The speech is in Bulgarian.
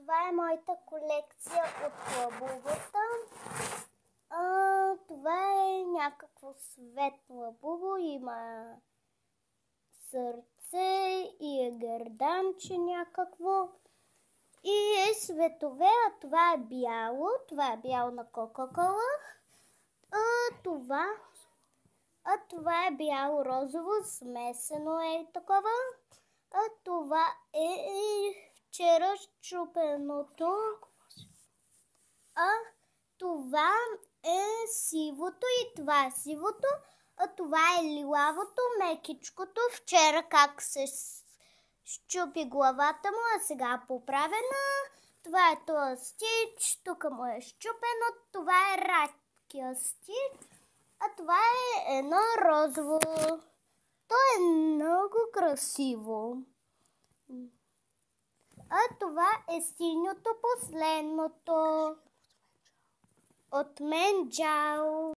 Това е моята колекция от лабубата. Това е някакво светло лабубо. Има сърце и е гърданче някакво. И е светове, а това е бяло. Това е бяло на Кока-кола. Това е бяло-розово, смесено е такова. Това е вчера счупеното. Това е сивото и това е сивото. Това е лилавото, мекичкото. Вчера как се счупи главата му, а сега поправена. Това е този стич, тук му е счупено. Това е радкия стич. А това е едно розово. То е много красиво. А това е синьото, последното. От мен, чао!